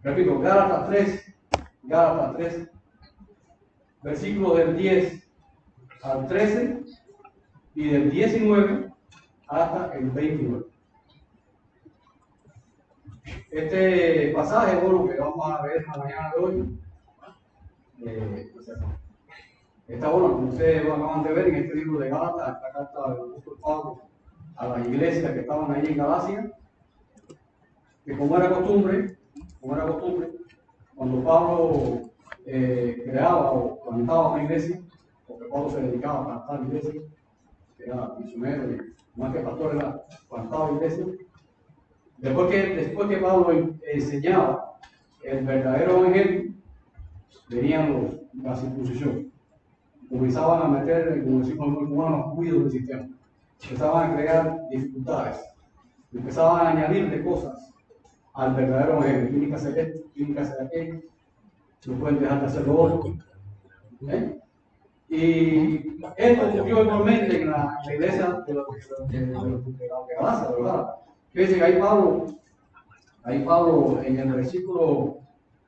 Repito, Gálatas 3, versículos del 10 al 13 y del 19 hasta el 29. Este pasaje, bueno, que vamos a ver la mañana de hoy, está bueno, como ustedes lo acaban de ver en este libro de Gálatas, esta carta del apóstol Pablo a las iglesias que estaban ahí en Galacia, que como era costumbre, cuando Pablo creaba o plantaba una iglesia, porque Pablo se dedicaba a plantar iglesias, era misionero y más que pastor era plantaba iglesias. Después que Pablo enseñaba el verdadero evangelio, venían la circuncisión. Comenzaban a meter, como decimos los humanos, cuidos del sistema. Empezaban a crear dificultades. Empezaban a añadirle cosas al verdadero evangelio. Tienen que hacer esto, tienen que hacer aquello. No pueden dejar de hacer lo otro. Y esto ocurrió igualmente en la iglesia de Galacia, ¿verdad? Fíjense que ahí Pablo en el versículo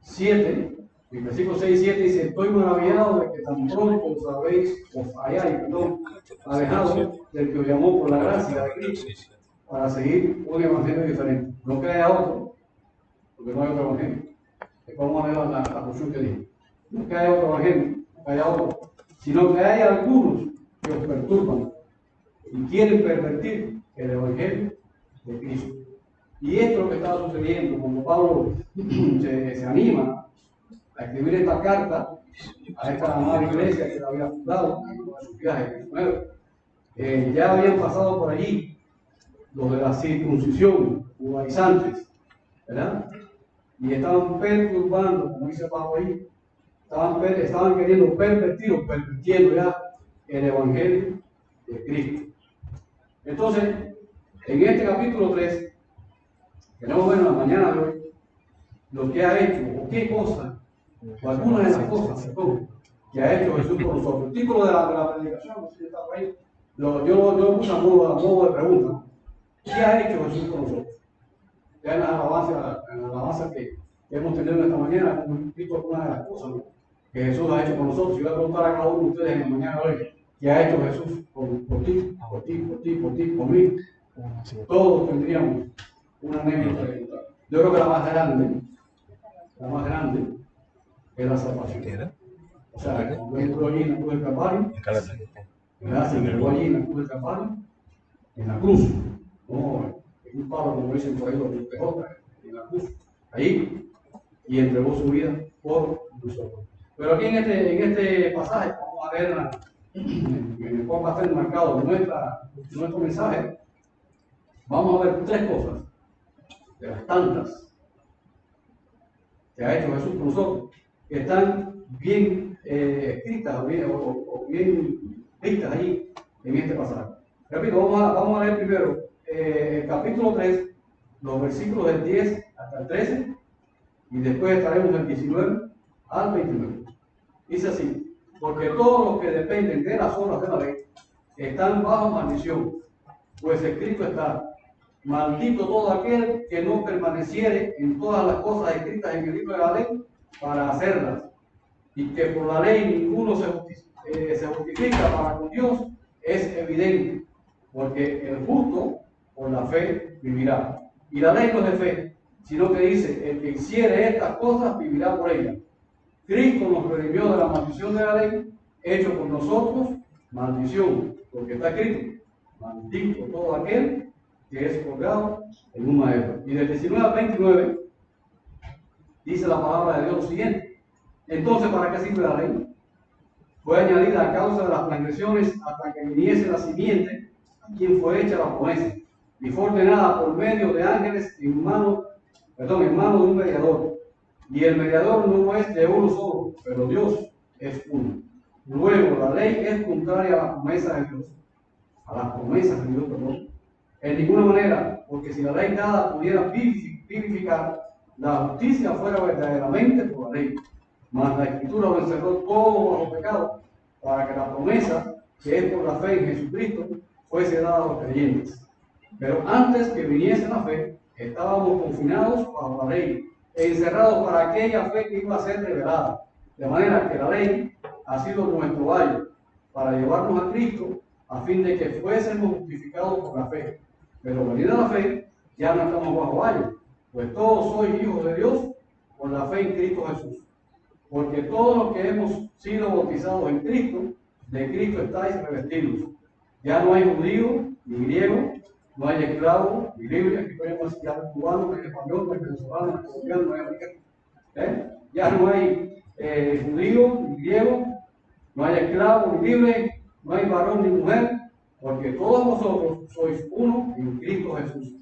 7, en el versículo 6 y 7 dice: estoy maravillado de que tan pronto os hayáis alejado del que os llamó por la gracia de Cristo para seguir un evangelio diferente. No que haya otro, porque no hay otro evangelio. Después vamos a ver la porción que dice. No que haya otro evangelio, no que haya otro, sino que hay algunos que os perturban y quieren pervertir el evangelio de Cristo. Y esto es lo que estaba sucediendo cuando Pablo se anima a escribir esta carta a esta amada iglesia que él había fundado en su viaje ya habían pasado por allí los de la circuncisión, judaizantes, ¿verdad? Y estaban perturbando, como dice Pablo ahí, estaban queriendo pervertir o pervirtiendo ya el evangelio de Cristo. Entonces, en este capítulo 3, queremos ver en la mañana de hoy lo que ha hecho, o qué cosa, o algunas de las cosas, que ha hecho Jesús por nosotros. El título de la predicación, no sé si está por ahí, yo lo puse a modo de pregunta. ¿Qué ha hecho Jesús por nosotros? Ya en la alabanza que hemos tenido esta mañana, hemos visto algunas de las cosas, ¿no?, que Jesús ha hecho por nosotros. Yo voy a preguntar a cada uno de ustedes en la mañana de hoy: ¿qué ha hecho Jesús por ti, por mí? Todos tendríamos una anécdota de contar. Yo creo que la más grande es la salvación. O sea, cuando él murió allí en la cruz del Calvario, se entregó allí en la cruz del Calvario, en la cruz, no en un palo como dicen por ahí los PJ, en la cruz, ahí, y entregó su vida por nosotros. Pero aquí en este pasaje, vamos a ver en el cual va a estar marcado nuestro mensaje, vamos a ver tres cosas de las tantas que ha hecho Jesús por nosotros, que están bien escritas o bien vistas ahí en este pasaje. Repito, vamos a leer primero el capítulo 3, los versículos del 10 hasta el 13, y después estaremos del 19 al 29. Dice así: porque todos los que dependen de las obras de la ley están bajo maldición, pues escrito está: maldito todo aquel que no permaneciere en todas las cosas escritas en el libro de la ley para hacerlas, y que por la ley ninguno se justifica para con Dios, es evidente, porque el justo por la fe vivirá. Y la ley no es de fe, sino que dice: el que hiciere estas cosas vivirá por ellas. Cristo nos redimió de la maldición de la ley, hecho por nosotros maldición, porque está escrito: maldito todo aquel que es colgado en un madero. Y del 19 al 29 dice la palabra de Dios lo siguiente: entonces, ¿para qué sirve la ley? Fue añadida a causa de las transgresiones hasta que viniese la simiente, a quien fue hecha la promesa, y fue ordenada por medio de ángeles en mano de un mediador. Y el mediador no es de uno solo, pero Dios es uno. Luego, la ley es contraria a las promesas de Dios, perdón, en ninguna manera, porque si la ley dada pudiera vivificar, la justicia fuera verdaderamente por la ley. Mas la Escritura lo encerró todo bajo pecado, para que la promesa, que es por la fe en Jesucristo, fuese dada a los creyentes. Pero antes que viniese la fe, estábamos confinados bajo la ley, encerrados para aquella fe que iba a ser revelada. De manera que la ley ha sido nuestro ayo para llevarnos a Cristo a fin de que fuésemos justificados por la fe. Pero venida la fe, ya no estamos bajo ayo, pues todos sois hijos de Dios por la fe en Cristo Jesús. Porque todos los que hemos sido bautizados en Cristo, de Cristo estáis revestidos. Ya no hay judío ni griego, no hay esclavo ni libre, aquí podemos ya cubano, no hay español, no hay venezolano, no hay colombiano, no hay americano. Ya no hay judío ni griego, no hay esclavo ni libre, no hay varón ni mujer, porque todos vosotros sois uno en Cristo Jesús.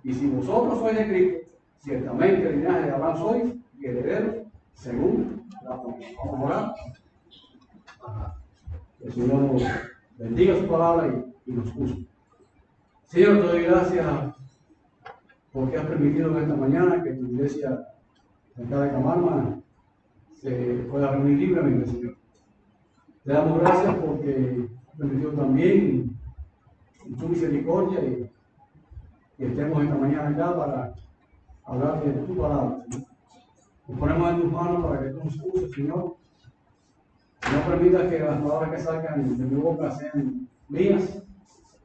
Y si vosotros sois de Cristo, ciertamente el linaje de Abraham sois y herederos según la promesa. Vamos a orar. El Señor nos bendiga su palabra y nos use. Señor, te doy gracias porque has permitido en esta mañana que tu iglesia en cada camarma se pueda reunir libremente, Señor. Te damos gracias porque has permitido también tu misericordia y estemos esta mañana acá para hablar de tu palabra, Señor. Nos ponemos en tus manos para que tú nos uses, Señor. No permitas que las palabras que salgan de mi boca sean mías,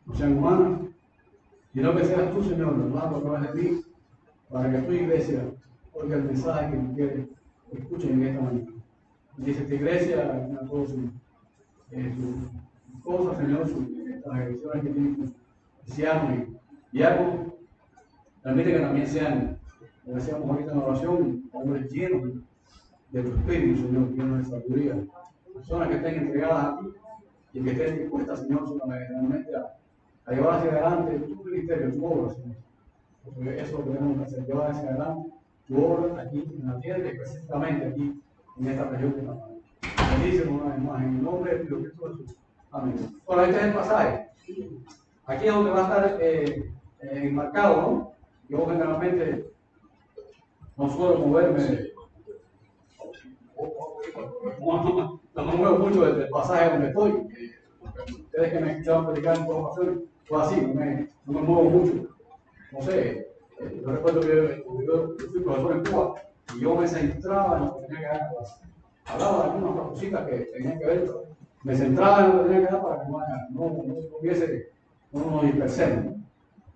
no sean humanas, sino que seas tú, Señor, hablando a través de mí, para que tu iglesia oiga el mensaje que tú quieres que escuchen en esta mañana. Dice esta iglesia, a todos sus cosas, Señor, las elecciones que tienen sus cristianos y diáconos, permite que también sean, como decíamos ahorita en la oración, hombres llenos de tu espíritu, Señor, llenos de sabiduría. Personas que estén entregadas a ti y que estén dispuestas, Señor, realmente a llevar hacia adelante tu ministerio, tu obra, Señor. Porque eso lo que tenemos que hacer, llevar hacia adelante tu obra aquí en la tierra y específicamente aquí en esta región de la mano. Bendícenos una vez más en el nombre de Cristo Jesús. Amén. Bueno, este es el pasaje. Aquí es donde va a estar enmarcado, ¿no? Yo generalmente no suelo moverme. No me muevo mucho del pasaje donde estoy. Ustedes que me escuchaban predicar en todas ocasiones, fue así, no me muevo mucho. No sé, yo recuerdo que yo fui profesor en Cuba y yo me centraba en lo que tenía que dar en clase. Hablaba de algunas cositas que tenían que ver, pero me centraba en lo que tenía que dar para que no nos dispersemos.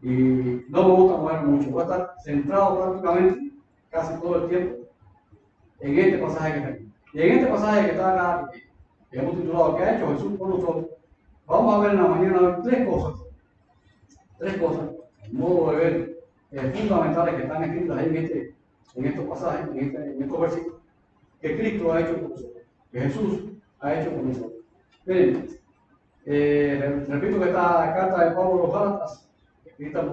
Y no me gusta moverme mucho, voy a estar centrado prácticamente casi todo el tiempo en este pasaje que está aquí. Y en este pasaje que está acá, que hemos titulado ¿Qué ha hecho Jesús por nosotros? Vamos a ver en la mañana tres cosas, en modo de ver fundamentales que están escritas ahí en estos pasajes, en estos versículos, que Cristo ha hecho por nosotros, que Jesús ha hecho por nosotros. Miren, repito que esta carta de Pablo a los Gálatas, escrita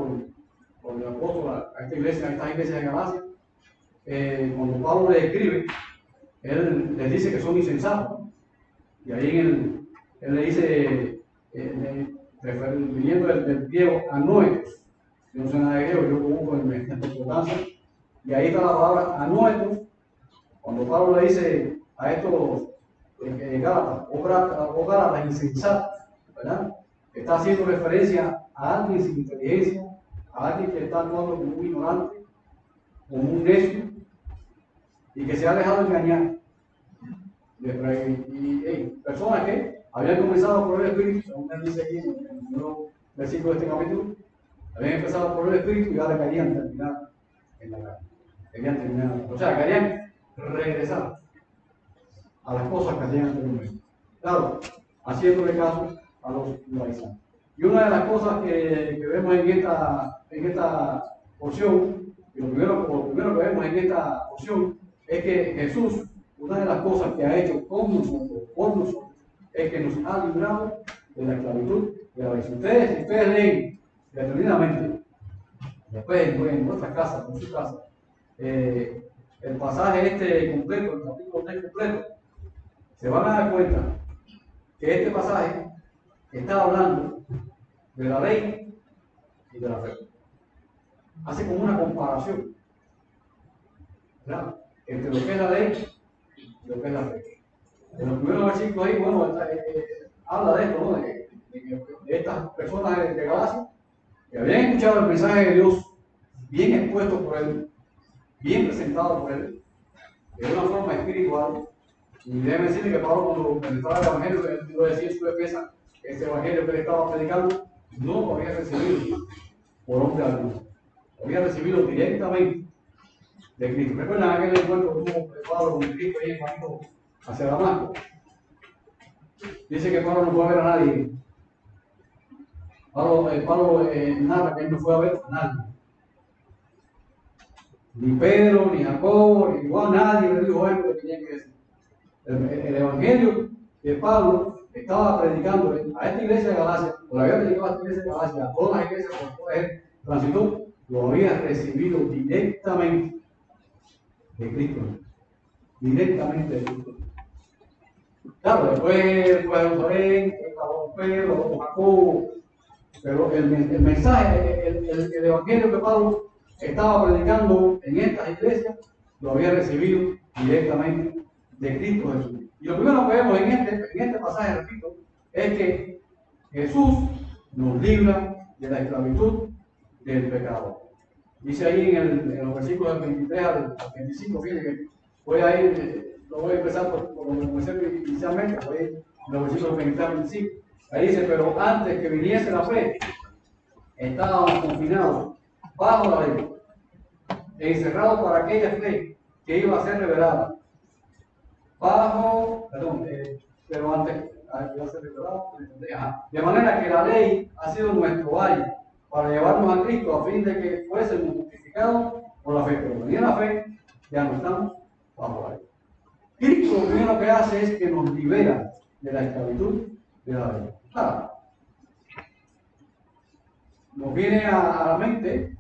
por el apóstol a esta iglesia, a estas iglesias de Galacia, cuando Pablo les escribe, él les dice que son insensatos, ¿no? Y ahí él le dice, viniendo del griego anoetos, yo no sé nada de griego, yo conozco en importancia, y ahí está la palabra anoetos, cuando Pablo le dice a estos Gálatas, o Gálatas insensatos, ¿verdad? Está haciendo referencia a alguien sin inteligencia, a alguien que está actuando como un ignorante, como un necio, y que se ha dejado engañar. Personas que habían comenzado por el Espíritu, según él dice aquí en el primer versículo de este capítulo, habían empezado por el Espíritu y ahora querían terminar en la carne. Querían terminar, o sea, querían regresar a las cosas que hacían anteriormente. Claro, haciéndole caso a los judaizantes. Y una de las cosas que vemos en esta porción, y lo primero que vemos en esta porción, es que Jesús, una de las cosas que ha hecho con nosotros, por nosotros, es que nos ha librado de la esclavitud de la ley. Si ustedes leen determinadamente, después en nuestra casa, en su casa, el pasaje completo, el capítulo 3 completo, se van a dar cuenta que este pasaje está hablando de la ley y de la fe. Hace como una comparación, ¿verdad?, entre lo que es la ley y lo que es la fe. En los primeros versículos ahí, bueno, habla de esto, ¿no? De estas personas de Galacia que habían escuchado el mensaje de Dios bien expuesto por él, bien presentado por él, de una forma espiritual. Y déjeme decirle que Pablo, cuando penetraba el Evangelio, él lo decía en su defensa, ese Evangelio que él estaba predicando, no lo había recibido por hombre alguno. Lo había recibido directamente de Cristo. ¿Recuerdan aquel encuentro que tuvo Pablo con Cristo ahí en camino hacia Damasco? Dice que Pablo no fue a ver a nadie. Pablo narra que él no fue a ver a nadie. Ni Pedro, ni Jacobo, ni Juan, nadie le dijo algo que tenía que decir. El Evangelio de Pablo estaba predicando a esta iglesia de Galacia, o la había predicado a esta iglesia de Galacia, a todas las iglesias por todas él transitó, lo había recibido directamente de Cristo. Directamente de Cristo. Claro, después fue a Jerusalén, estaba Pedro, Jacobo, pero el mensaje, el Evangelio que Pablo estaba predicando en estas iglesias, lo había recibido directamente de Cristo Jesús. Y lo primero que vemos en este pasaje, repito, es que Jesús nos libra de la esclavitud del pecado. Dice ahí en los versículos del 23 al 25, fíjense que voy a ir, lo voy a empezar por lo que comencé inicialmente, voy a ir en los versículos 23 al 25. Ahí dice, pero antes que viniese la fe, estábamos confinados bajo la ley, encerrados para aquella fe que iba a ser revelada. Pero antes iba a ser revelado. De manera que la ley ha sido nuestro valle para llevarnos a Cristo a fin de que fuésemos justificados por la fe. Pero venía la fe, ya no estamos bajo la ley. Cristo lo primero que hace es que nos libera de la esclavitud de la ley. Claro. Nos viene a la mente,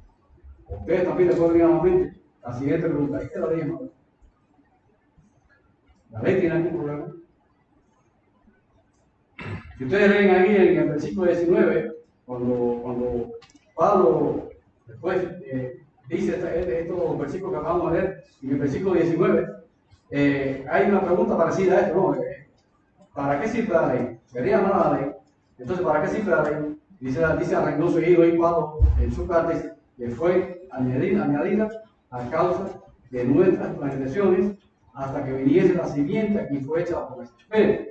ustedes también les pueden venir a la mente, la siguiente pregunta: ¿es que la ley es mala? ¿La ley tiene algún problema? Si ustedes leen ahí en el versículo 19, cuando Pablo después dice estos versículos que acabamos de leer, en el versículo 19, hay una pregunta parecida a esto, ¿no? ¿Para qué sirve la ley? ¿Sería mala la ley? Entonces, ¿para qué sirve la ley? Dice a Reino seguido ahí Pablo en su carta, que fue añadida a causa de nuestras transgresiones, hasta que viniese la siguiente a quien fue hecha la promesa. Pero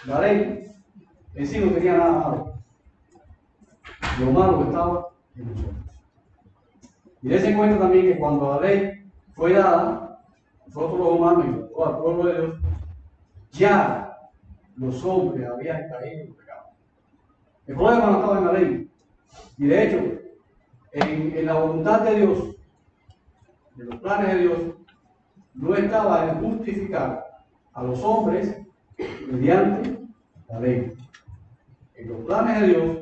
la ley en sí no tenía nada malo. Lo malo estaba en nosotros. Y dése cuenta también que cuando la ley fue dada, nosotros los humanos y todo el pueblo de Dios, ya los hombres habían caído en pecado. El problema no estaba en la ley. Y de hecho, en la voluntad de Dios, de los planes de Dios, no estaba en justificar a los hombres mediante la ley. En los planes de Dios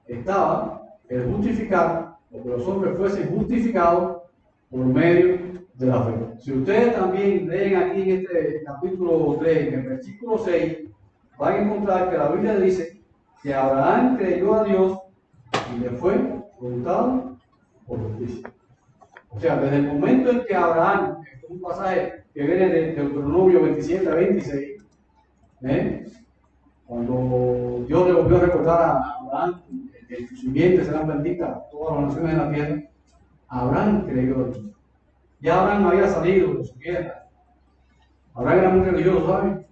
estaba el justificar, o que los hombres fuesen justificados por medio de la fe. Si ustedes también leen aquí en este capítulo 3, en el versículo 6, van a encontrar que la Biblia dice que Abraham creyó a Dios y le fue contado por justicia. O sea, desde el momento en que Abraham, esto es un pasaje que viene de Deuteronomio 27 a 26, cuando Dios le volvió a recordar a Abraham que sus simientes serán benditas todas las naciones de la tierra, Abraham creyó a Dios. Ya Abraham había salido de su tierra. Abraham era muy religioso, ¿saben?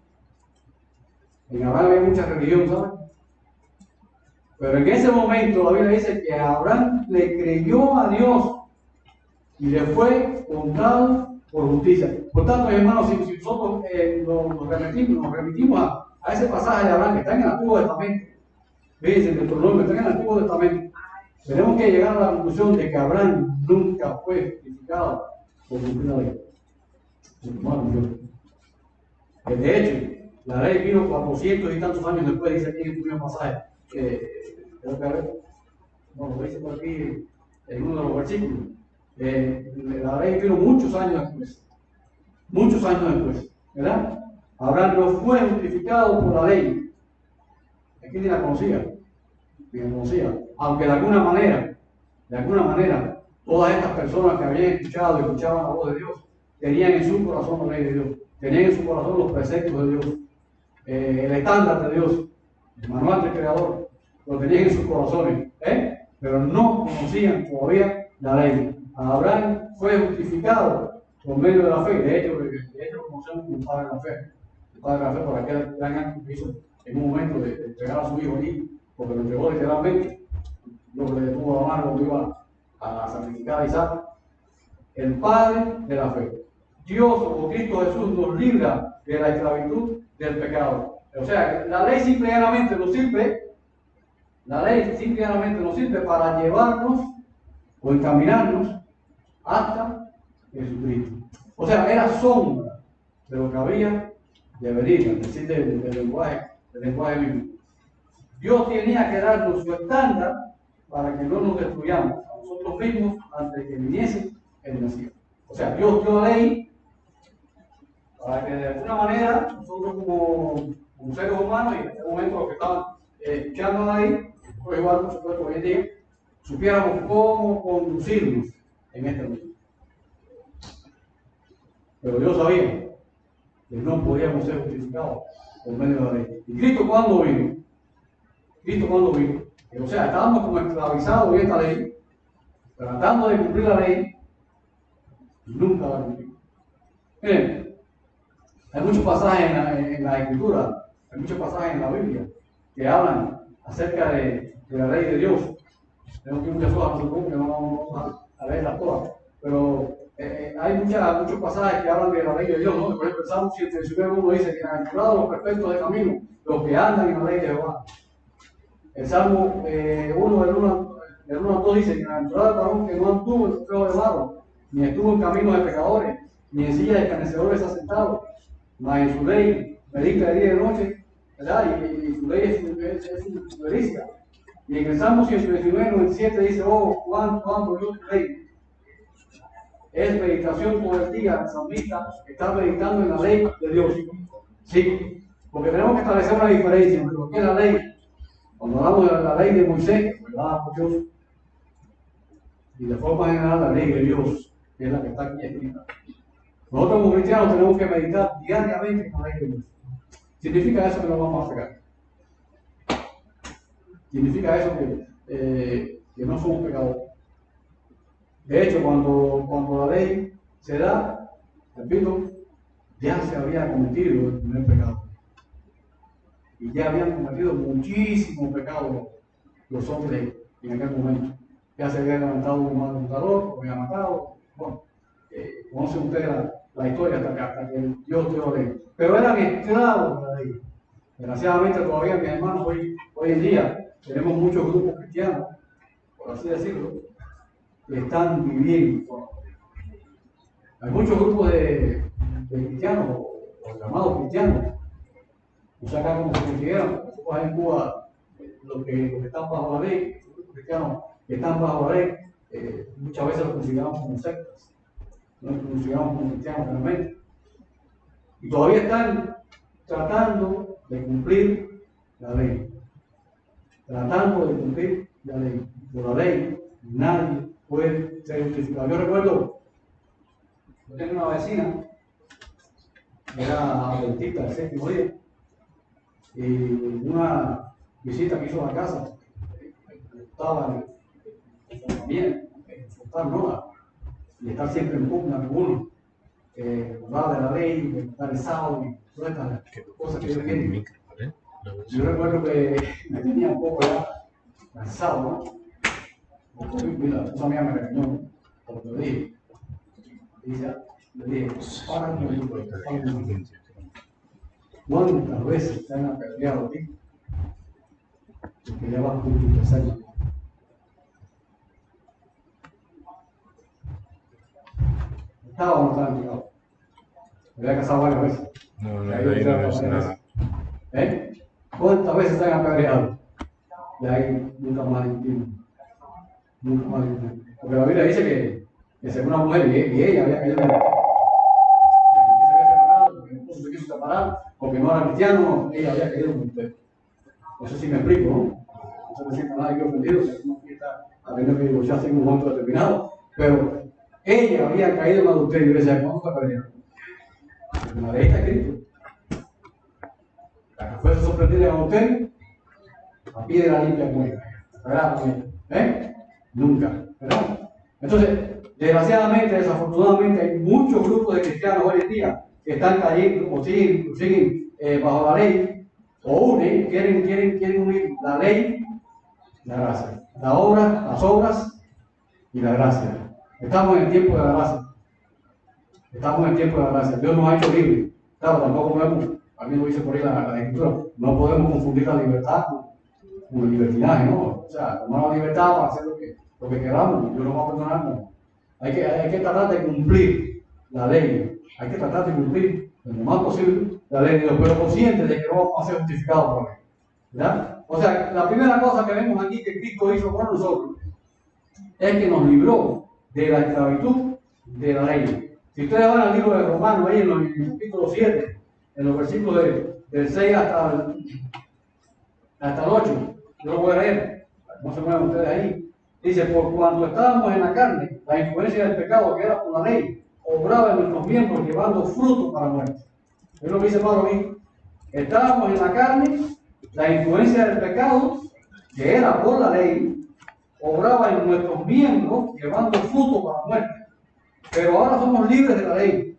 En Abraham había mucha religión, ¿saben? Pero en ese momento la Biblia dice que Abraham le creyó a Dios y le fue contado por justicia. Por tanto, hermanos, si nosotros nos remitimos a ese pasaje de Abraham que está en el Antiguo Testamento, fíjense, en Deuteronomio, que está en el Antiguo Testamento, tenemos que llegar a la conclusión de que Abraham nunca fue justificado por cumplir la ley. De hecho, la ley vino 400 y tantos años después, dice aquí en el primer pasaje. Creo que a ver, bueno, lo dice por aquí en uno de los versículos. La ley vino muchos años después, ¿verdad? Abraham no fue justificado por la ley. Aquí ni la conocía, aunque de alguna manera, todas estas personas que habían escuchado y escuchaban la voz de Dios, tenían en su corazón la ley de Dios, tenían en su corazón los preceptos de Dios, el estándar de Dios, el manual del Creador, lo tenían en sus corazones, pero no conocían todavía la ley. Abraham fue justificado por medio de la fe. De hecho lo conocemos como padre de la fe. El padre de la fe por aquel gran acto que hizo en un momento de entregar a su hijo allí, porque lo entregó literalmente. Lo que le detuvo la mano cuando iba a sacrificar a Isaac. El padre de la fe. Dios o Cristo Jesús nos libra de la esclavitud del pecado. O sea, la ley simplemente nos sirve para llevarnos o encaminarnos hasta Jesucristo. O sea, era sombra de lo que había de venir, es decir, del lenguaje bíblico. Dios tenía que darnos su estándar para que no nos destruyamos a nosotros mismos antes de que viniese el Mesías. O sea, Dios dio la ley para que de alguna manera nosotros como seres humanos, y en este momento los que estaban escuchando la ley, por igual por supuesto hoy en día, supiéramos cómo conducirnos en este mundo. Pero Dios sabía que no podíamos ser justificados por medio de la ley. ¿Y Cristo cuándo vino? O sea, estábamos como esclavizados en esta ley, tratando de cumplir la ley, y nunca la cumplimos. Miren, hay muchos pasajes en la Escritura, hay muchos pasajes en la Biblia que hablan acerca de la ley de Dios. Tenemos que muchas hojas, supongo que no vamos a leerlas todas, pero hay muchos pasajes que hablan de la ley de Dios, ¿no? Por ejemplo, el Salmo 119:1 dice: bienaventurados los perfectos de camino, los que andan en la ley de Jehová. El Salmo 1 del 1 al 2 dice: bienaventurado el varón que no anduvo en consejo de malos, ni estuvo en camino de pecadores, ni en silla de escarnecedores asentado, mas en su ley medita de día y de noche, ¿verdad? Y su ley es su delicia. Y en el Salmo 119:97 dice: oh, cuánto amo yo tu ley. Es meditación todo el día. El salmista está meditando en la ley de Dios. Sí, porque tenemos que establecer una diferencia entre lo que es la ley. Cuando hablamos de la ley de Moisés, que fue dada por Dios, y de forma general la ley de Dios, que es la que está aquí escrita. Nosotros como cristianos tenemos que meditar diariamente en la ley de Dios. ¿Significa eso que no vamos a pecar? ¿Significa eso que no somos pecadores? De hecho, cuando la ley se da, repito, ya se había cometido el primer pecado. Y ya habían cometido muchísimos pecados los hombres en aquel momento. Ya se había levantado un maltratador, lo había matado. Bueno, conocen ustedes la historia hasta que Dios dio la ley. Pero eran esclavos de la ley. Desgraciadamente todavía, mis hermanos, hoy en día tenemos muchos grupos cristianos, por así decirlo, que están viviendo por la ley. Hay muchos grupos de cristianos, o llamados cristianos, o sea, acá como se consideran, nosotros en Cuba, los que están bajo la ley, los grupos cristianos que están bajo la ley, muchas veces los consideramos como sectas, no los consideramos como cristianos realmente. Y todavía están tratando de cumplir la ley. Tratando de cumplir la ley. Por la ley, nadie puede ser justificado. Yo recuerdo, yo tenía una vecina, era adventista del séptimo día, y una visita que hizo a la casa, estaba bien, estar no, y estar siempre en pugna con uno, hablar de la ley, de estar el sábado y todas estas cosas que yo dije. Yo recuerdo que me tenía un poco ya cansado, ¿no? Porque la esposa mía me regañó por lo que dije. Le dije, para un momento, ¿cuántas veces te han apedreado a ti? Porque ya vas por tu tercer año. ¿Estaba o no estaba entregado? Me había casado varias veces. No es nada. ¿Cuántas veces te han apedreado? Y ahí nunca más entiendo. Nunca más entiendo. Porque la Biblia dice que se una mujer y ella había caído en el pecado. Que se había separado, porque el esposo se quiso separar, porque no era cristiano, ella había caído en el pecado. Eso sí me explico, ¿no? No se me sienta nadie que ofendido, que no está habiendo que divorciarse en un momento determinado. Pero ella había caído en adulterio y le decía: ¿cuándo te apedrearon? En la ley está escrito. La que fue sorprendida en adulterio, a piedra limpia muere. ¿Verdad? Nunca. ¿Verdad? Entonces, Desgraciadamente, desafortunadamente, hay muchos grupos de cristianos hoy en día que están cayendo o siguen bajo la ley, o quieren unir la ley y la gracia, la obra, las obras y la gracia. Estamos en el tiempo de la gracia. Estamos en el tiempo de la gracia. Dios nos ha hecho libres. Claro, tampoco podemos, también lo dice por ahí la Escritura, no podemos confundir la libertad con el libertinaje, ¿no? O sea, tomar la libertad para hacer lo que queramos. Dios nos va a perdonar, ¿no? Hay que tratar de cumplir la ley. Hay que tratar de cumplir lo más posible la ley de Dios, pero conscientes de que no vamos a ser justificados por la ley. ¿Verdad? O sea, la primera cosa que vemos aquí que Cristo hizo por nosotros es que nos libró de la esclavitud de la ley. Si ustedes van al libro de Romanos, ahí en el capítulo 7, en los versículos del 6 hasta el 8, yo lo voy a leer, no se muevan ustedes ahí. Dice, por cuanto estábamos en la carne, la influencia del pecado que era por la ley, obraba en nuestros miembros llevando fruto para muerte. Es lo que dice Pablo aquí. Estábamos en la carne, la influencia del pecado que era por la ley, obraba en nuestros miembros llevando fruto para muerte. Pero ahora somos libres de la ley,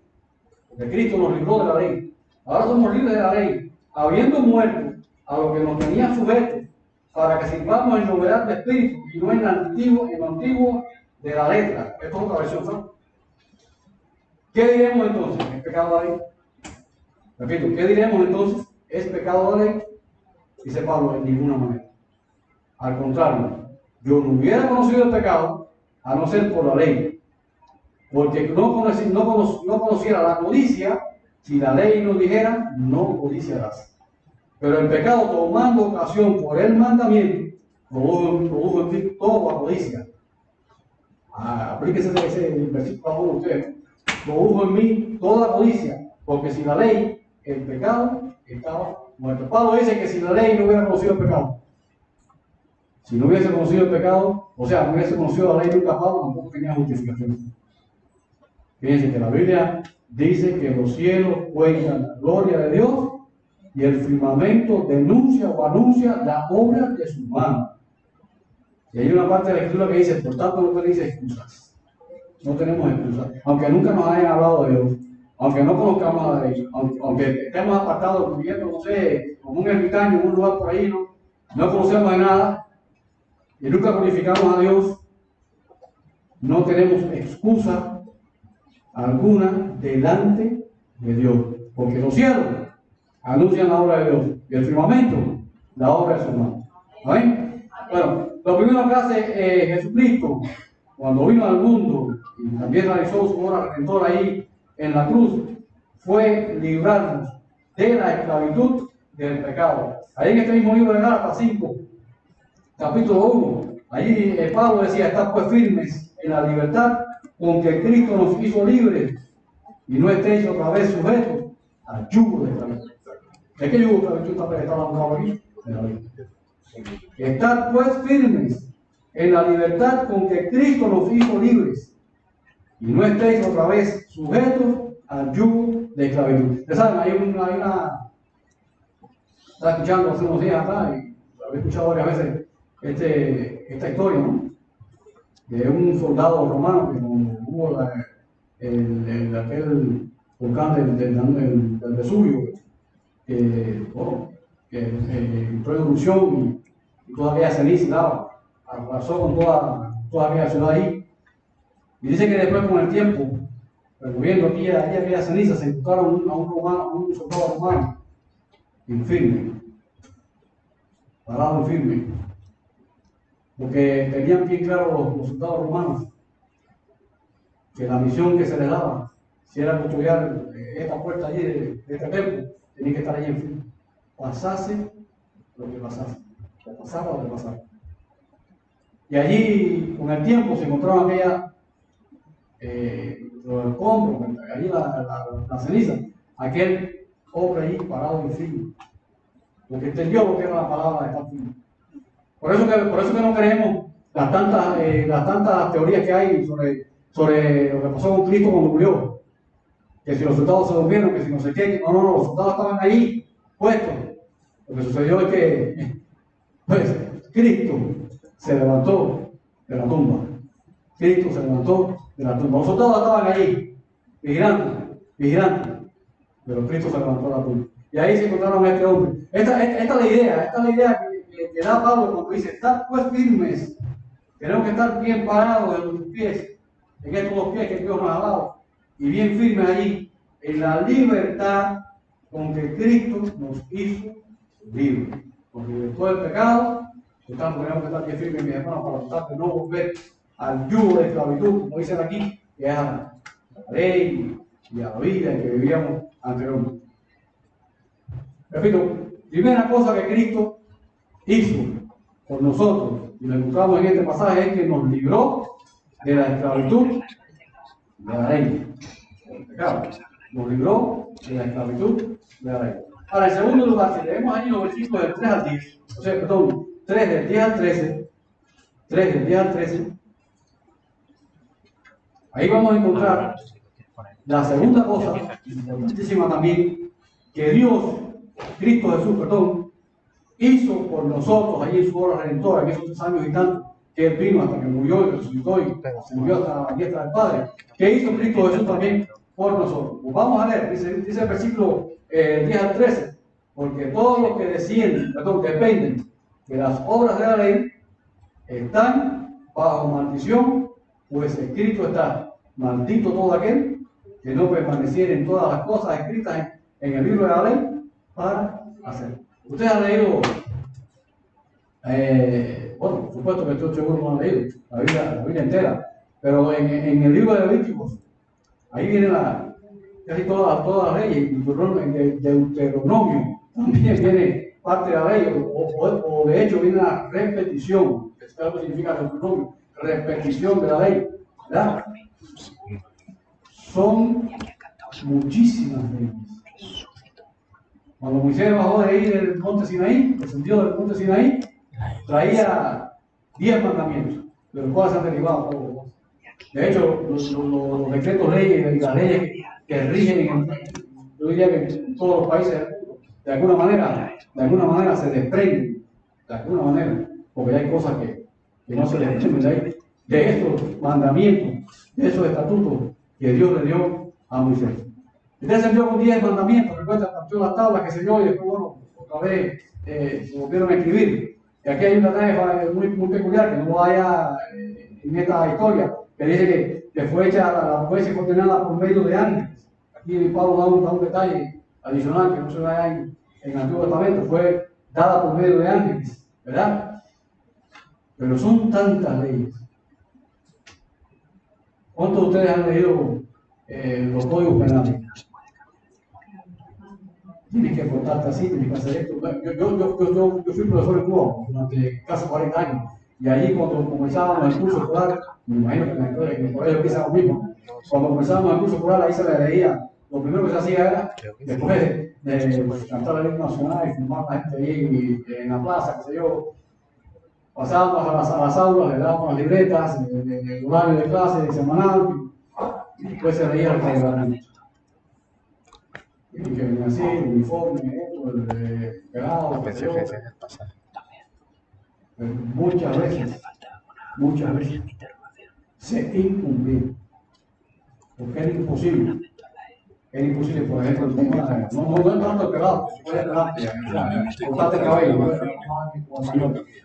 porque Cristo nos libró de la ley. Ahora somos libres de la ley, habiendo muerto a lo que nos tenía sujetos, para que sirvamos en novedad de espíritu y no en lo antiguo de la letra. Esto es otra versión, ¿no? ¿Qué diremos entonces? ¿Es pecado la ley? Repito, ¿qué diremos entonces? ¿Es pecado la ley? Dice Pablo, en ninguna manera. Al contrario, yo no hubiera conocido el pecado a no ser por la ley. Porque no conociera la codicia si la ley nos dijera, no codiciarás. Pero el pecado, tomando ocasión por el mandamiento, produjo en ti toda codicia. Aplíquese ese versículo a uno de ustedes. Produjo en mí toda codicia, porque sin la ley, el pecado estaba muerto. Pablo dice que si la ley no hubiera conocido el pecado, si no hubiese conocido el pecado, o sea, no hubiese conocido la ley nunca, Pablo tampoco tenía justificación. Fíjense que la Biblia dice que los cielos cuentan la gloria de Dios y el firmamento denuncia o anuncia la obra de sus manos. Y hay una parte de la Escritura que dice, por tanto no tenéis excusas. No tenemos excusas. Aunque nunca nos hayan hablado de Dios, aunque no conozcamos a la ley, aunque estemos apartados, viviendo, no sé, como un ermitaño en un lugar por ahí, no conocemos de nada y nunca glorificamos a Dios, no tenemos excusa alguna delante de Dios, porque los cielos anuncian la obra de Dios y el firmamento la obra de su mano. ¿Amén? Bueno, lo primero que hace Jesucristo cuando vino al mundo y también realizó su obra redentora ahí en la cruz fue librarnos de la esclavitud del pecado. Ahí en este mismo libro de Gálatas 5, capítulo 1, allí Pablo decía, estad pues firmes en la libertad con que Cristo nos hizo libres y no estéis otra vez sujetos al yugo de esclavitud. ¿De qué yugo de esclavitud está hablando aquí? De la ley. Estad pues firmes en la libertad con que Cristo nos hizo libres y no estéis otra vez sujetos al yugo de esclavitud. Ustedes saben, hay una estaba escuchando hace unos días atrás y lo había escuchado varias veces esta historia, ¿no? De un soldado romano que cuando hubo aquel volcán del Vesubio, que entró en erupción y toda aquella ceniza y lava arrasó con toda aquella ciudad ahí. Y dice que después con el tiempo, removiendo aquella ceniza, se encontraron a un soldado romano infirme, parado infirme, porque tenían bien claro los soldados romanos que la misión que se les daba, si era custodiar esta puerta allí de este templo, tenía que estar allí en firme, pasase lo que pasase, o pasara lo que pasara. Y allí, con el tiempo, se encontraban los escombros, allí la ceniza, aquel hombre allí parado en firme, porque entendió lo que era la palabra de estar firme. Por eso que no creemos las tantas teorías que hay sobre lo que pasó con Cristo cuando murió. Que si los soldados se durmieron, que si no sé qué, no, los soldados estaban ahí puestos. Lo que sucedió es que pues, Cristo se levantó de la tumba. Cristo se levantó de la tumba. Los soldados estaban allí, vigilando, pero Cristo se levantó de la tumba. Y ahí se encontraron a este hombre. Esta es la idea que da Pablo cuando dice, estad pues firmes. Tenemos que estar bien parados en los pies, en estos dos pies que Dios nos ha dado, y bien firmes allí, en la libertad con que Cristo nos hizo libres. Porque de todo el pecado, tenemos que estar bien firmes, mis hermanos, para tratar de no volver al yugo de esclavitud, como dicen aquí, que es a la ley y a la vida en que vivíamos anteriormente. Repito, primera cosa que Cristo hizo por nosotros, y lo encontramos en este pasaje, es que nos libró de la esclavitud de la ley, del pecado. Nos libró de la esclavitud de la ley. Ahora, en segundo lugar, si leemos ahí los versículos del 3 al 10, o sea, perdón, 3 del 10 al 13, 3 del 10 al 13, ahí vamos a encontrar la segunda cosa, importantísima también, que Dios, Cristo Jesús, perdón, hizo por nosotros allí en su obra redentora, en esos 3 años y tanto, que Él vino hasta que murió y resucitó y se murió hasta la diestra del Padre. ¿Qué hizo Cristo Jesús también por nosotros? Pues vamos a leer, dice el versículo 10 al 13, porque todos los que dependen de las obras de la ley, están bajo maldición, pues escrito está, maldito todo aquel que no permaneciera en todas las cosas escritas en el libro de la ley para hacer. Ustedes han leído, bueno, por supuesto que estoy seguro no han leído la Biblia entera, pero en el libro de Levíticos, ahí viene casi todas las leyes, en Deuteronomio también viene parte de la ley, o de hecho viene la repetición, que es lo que significa Deuteronomio, repetición de la ley, ¿verdad? Son muchísimas leyes. Cuando Moisés bajó de ahí del monte Sinaí, descendió del monte Sinaí, traía 10 mandamientos, de los cuales se han derivado todos. De hecho, los decretos leyes y las leyes que rigen, yo diría que en todos los países del mundo, de alguna manera se desprenden, de alguna manera, porque hay cosas que no se desprenden de estos mandamientos, de esos estatutos que Dios le dio a Moisés. Entonces envió con 10 mandamientos, recuerda, partió las tablas, que se yo, y después, bueno, otra vez se volvieron a escribir. Y aquí hay un detalle muy peculiar, que no vaya en esta historia, que dice que fue hecha la jueza condenada por medio de ángeles. Aquí Pablo da un detalle adicional que no se ve en el Antiguo Testamento, fue dada por medio de ángeles, ¿verdad? Pero son tantas leyes. ¿Cuántos de ustedes han leído los códigos penales? Tienes que portarte así, tienes que hacer esto. Yo fui profesor en Cuba durante casi 40 años. Y allí cuando comenzábamos el curso escolar, me imagino que en el colegio empieza lo mismo. Cuando comenzábamos el curso escolar, ahí se le leía. Lo primero que se hacía era, después de cantar el himno nacional y fumar a la gente ahí en la plaza, qué sé yo, pasábamos a las aulas, le dábamos las libretas, el horario de clase semanal, y después se leía el reglamento. Y que venía así, el uniforme, esto, el pegado, muchas veces se incumplía, porque era imposible. Era imposible, por ejemplo, el tema de no es tanto el pegado, se puede pelarte, cortarte el cabello,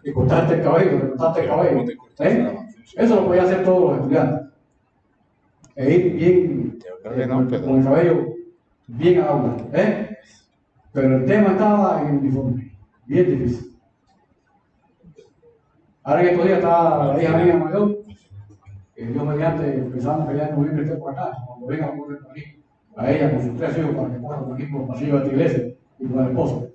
y cortarte el cabello, Eso lo podían hacer todos los estudiantes. E ir bien, con el cabello bien a aula, pero el tema estaba en el uniforme, bien difícil. Ahora en estos días está la hija mía mayor, que Dios mediante, pensamos que ya en noviembre esté por acá, cuando venga a volver por aquí, a ella con sus 3 hijos para que puedan por aquí por el pasillo de esta iglesia y con el esposo.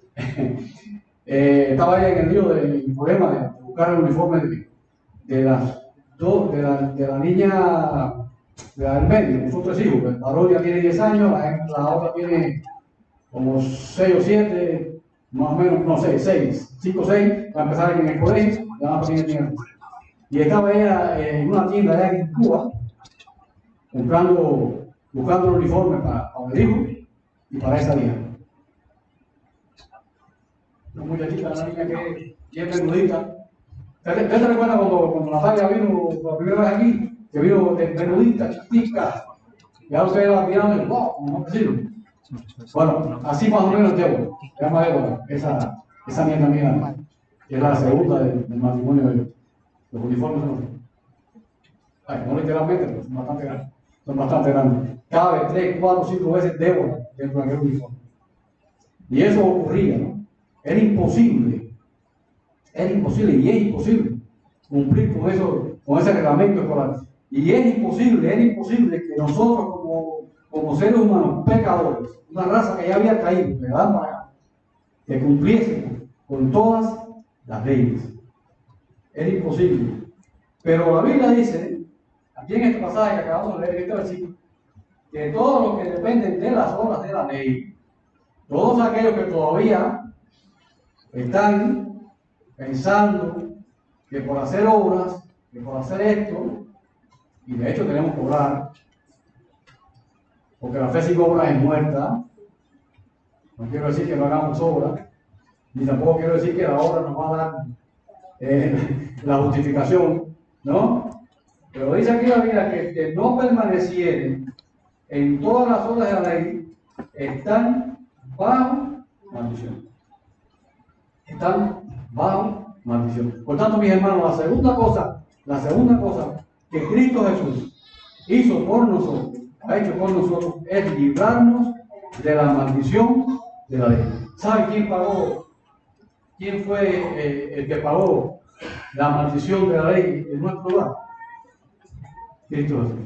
Estaba ella en el lío del problema de buscar el uniforme de la niña de la del medio, sus 3 hijos. El varón ya tiene 10 años, la otra tiene como 6 o 7, más o menos, no sé, 5 o 6, va a empezar aquí en el colegio, ya van a poner tiempo. Y estaba ella en una tienda allá en Cuba, buscando el uniforme para el hijo y para esa hija. Una muchachita, una niña que es menudita. ¿Usted te recuerda cuando Natalia vino por la primera vez aquí? que vino de menudita, chiquitica, ya ustedes la miraron y wow, ¿cómo decirlo? Bueno, así más o menos llevo, se llama Eva, esa nieta mía, que es la segunda del matrimonio de los uniformes. Ay, no literalmente, pero son bastante grandes. Son bastante grandes. Cabe 3, 4, 5 veces Débora dentro de aquel uniforme. Y eso ocurría, ¿no? Era imposible y es imposible cumplir con ese reglamento escolar. Y era imposible que nosotros como seres humanos pecadores, una raza que ya había caído, que dan para acá, que cumpliesen con todas las leyes. Era imposible. Pero la Biblia dice, aquí en este pasaje que acabamos de leer, este versículo, que todos los que dependen de las obras de la ley, todos aquellos que todavía están pensando que por hacer obras, que por hacer esto, y de hecho tenemos que orar, porque la fe sin obras es muerta. No quiero decir que no hagamos obras, ni tampoco quiero decir que la obra nos va a dar la justificación, ¿no? Pero dice aquí la Biblia que no permanecieren en todas las obras de la ley, están bajo maldición. Están bajo maldición. Por tanto, mis hermanos, la segunda cosa que Cristo Jesús hizo por nosotros, ha hecho por nosotros, es librarnos de la maldición de la ley. ¿Sabe quién pagó? ¿Quién fue el que pagó la maldición de la ley en nuestro lugar? Cristo Jesús.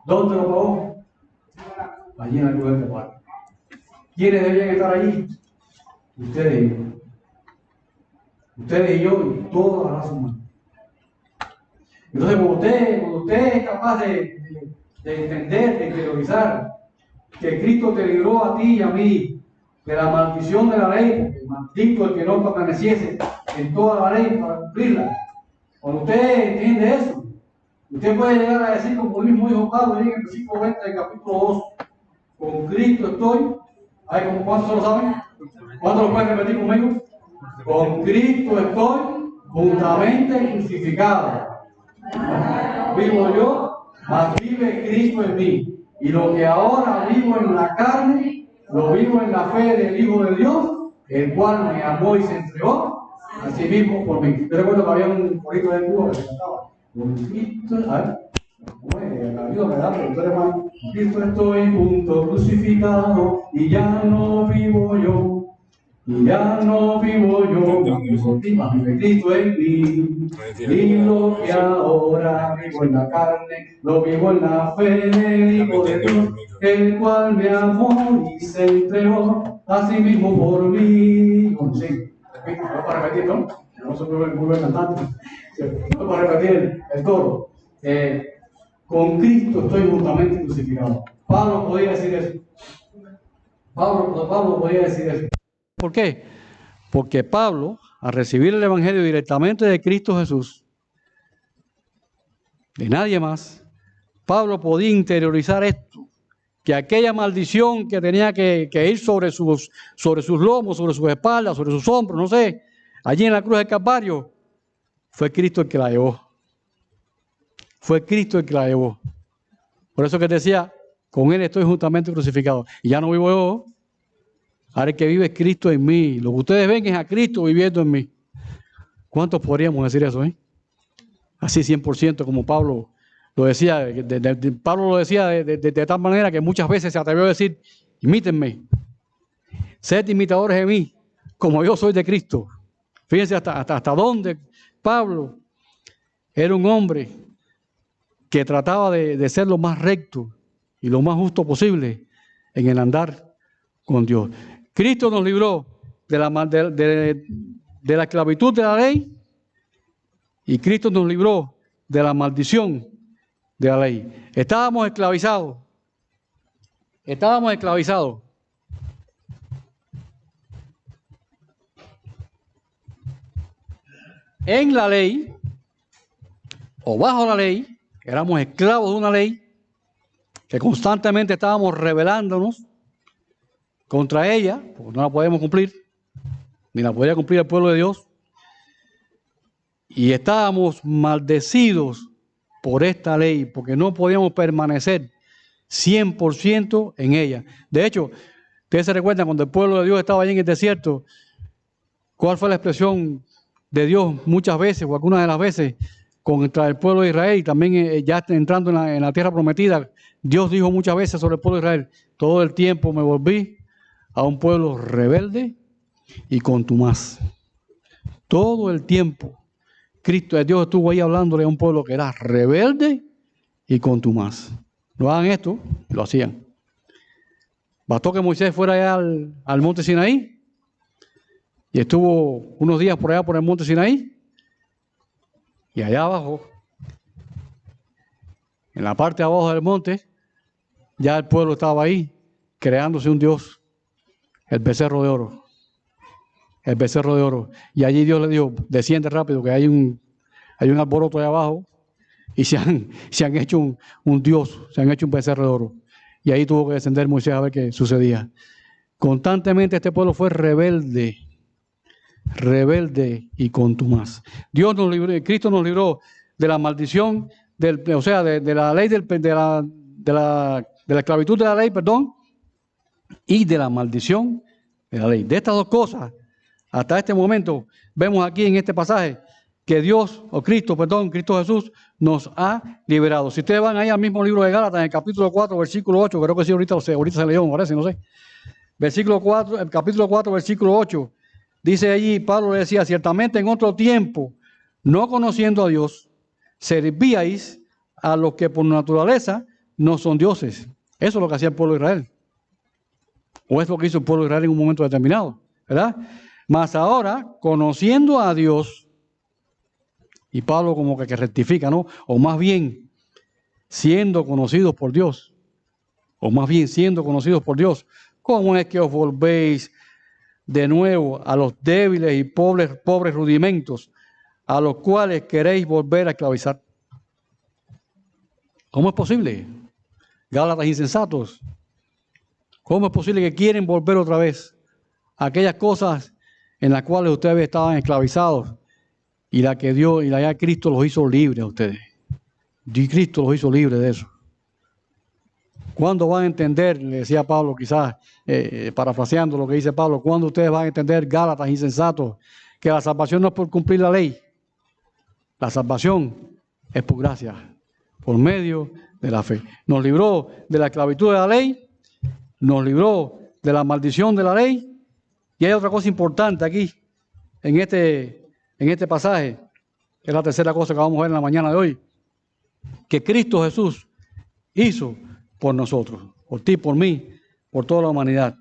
¿Dónde lo pagó? Allí en la cruz del Calvario. ¿Quiénes debían estar allí? Ustedes y yo. Ustedes y yo y toda la raza humana. Entonces, cuando usted es capaz de entender, de interiorizar que Cristo te libró a ti y a mí de la maldición de la ley, porque maldito el que no permaneciese en toda la ley para cumplirla. Cuando usted entiende eso, usted puede llegar a decir, como mismo dijo Pablo en el versículo 20 del capítulo 2, con Cristo estoy. ¿Cuántos se lo saben? ¿Cuántos lo pueden repetir conmigo? Con Cristo estoy juntamente crucificado. Vivo yo, mas vive Cristo en mí. Y lo que ahora vivo en la carne, lo vivo en la fe del Hijo de Dios, el cual me amó y se entregó a sí mismo por mí. Yo recuerdo que había un corito de Cuba que se cantaba. Con Cristo, Cristo estoy junto crucificado y ya no vivo yo. Y ya no vivo yo, vive Cristo en mí. Y lo que ahora vivo en la carne, lo vivo en la fe del Hijo de Dios, el cual me amó y se entregó a sí mismo por mí. Sí, no para repetir, ¿no? No soy muy buen cantante. No para repetir el coro. Con Cristo estoy juntamente crucificado. Pablo podía decir eso. Pablo podía decir eso. ¿Por qué? Porque Pablo, al recibir el Evangelio directamente de Cristo Jesús, de nadie más, Pablo podía interiorizar esto, que aquella maldición que tenía que ir sobre sus lomos, sobre sus espaldas, sobre sus hombros, no sé, allí en la cruz del Calvario, fue Cristo el que la llevó. Fue Cristo el que la llevó. Por eso que decía, con Él estoy juntamente crucificado. Y ya no vivo yo. Ahora el que vive es Cristo en mí. Lo que ustedes ven es a Cristo viviendo en mí. ¿Cuántos podríamos decir eso? Así 100% como Pablo lo decía. Pablo lo decía de tal manera que muchas veces se atrevió a decir, imítenme. Sed imitadores de mí, como yo soy de Cristo. Fíjense hasta dónde Pablo era un hombre que trataba de ser lo más recto y lo más justo posible en el andar con Dios. Cristo nos libró de la esclavitud de la ley y Cristo nos libró de la maldición de la ley. Estábamos esclavizados. En la ley o bajo la ley, éramos esclavos de una ley que constantemente estábamos rebelándonos contra ella, porque no la podemos cumplir, ni la podía cumplir el pueblo de Dios, y estábamos maldecidos por esta ley, porque no podíamos permanecer 100% en ella. De hecho, ustedes se recuerdan cuando el pueblo de Dios estaba allí en el desierto, ¿cuál fue la expresión de Dios muchas veces o algunas de las veces contra el pueblo de Israel? Y también ya entrando en la tierra prometida, Dios dijo muchas veces sobre el pueblo de Israel: todo el tiempo me volví a un pueblo rebelde y contumaz. Todo el tiempo Cristo, Dios estuvo ahí hablándole a un pueblo que era rebelde y contumaz. No hagan esto, lo hacían. Bastó que Moisés fuera allá al monte Sinaí y estuvo unos días por allá por el monte Sinaí, y allá abajo, en la parte de abajo del monte, ya el pueblo estaba ahí creándose un Dios, el becerro de oro. El becerro de oro. Y allí Dios le dijo: desciende rápido, que hay un alboroto allá abajo, y se han hecho un Dios, se han hecho un becerro de oro. Y ahí tuvo que descender Moisés a ver qué sucedía. Constantemente este pueblo fue rebelde y contumaz. Dios nos libró, Cristo nos libró de la maldición, de la ley, de la esclavitud de la ley, perdón, y de la maldición de la ley. De estas dos cosas, hasta este momento, vemos aquí en este pasaje que Cristo Jesús nos ha liberado. Si ustedes van ahí al mismo libro de Gálatas, en el capítulo 4, versículo 8, creo que sí, ahorita se leyó, me parece, no sé. El capítulo 4, versículo 8, dice allí, Pablo le decía: ciertamente en otro tiempo, no conociendo a Dios, servíais a los que por naturaleza no son dioses. Eso es lo que hacía el pueblo de Israel. O es lo que hizo el pueblo de Israel en un momento determinado, ¿verdad? Mas ahora, conociendo a Dios, y Pablo como que rectifica, ¿no? O más bien, siendo conocidos por Dios. ¿Cómo es que os volvéis de nuevo a los débiles y pobres rudimentos a los cuales queréis volver a esclavizar? ¿Cómo es posible? Gálatas insensatos. ¿Cómo es posible que quieren volver otra vez a aquellas cosas en las cuales ustedes estaban esclavizados y la que Dios y la ya Cristo los hizo libres a ustedes? Cristo los hizo libres de eso. ¿Cuándo van a entender? Le decía Pablo, quizás parafraseando lo que dice Pablo, ¿cuándo ustedes van a entender, Gálatas insensatos, que la salvación no es por cumplir la ley? La salvación es por gracia, por medio de la fe. Nos libró de la esclavitud de la ley, nos libró de la maldición de la ley. Y hay otra cosa importante aquí, en este pasaje, que es la tercera cosa que vamos a ver en la mañana de hoy, que Cristo Jesús hizo por nosotros, por ti, por mí, por toda la humanidad.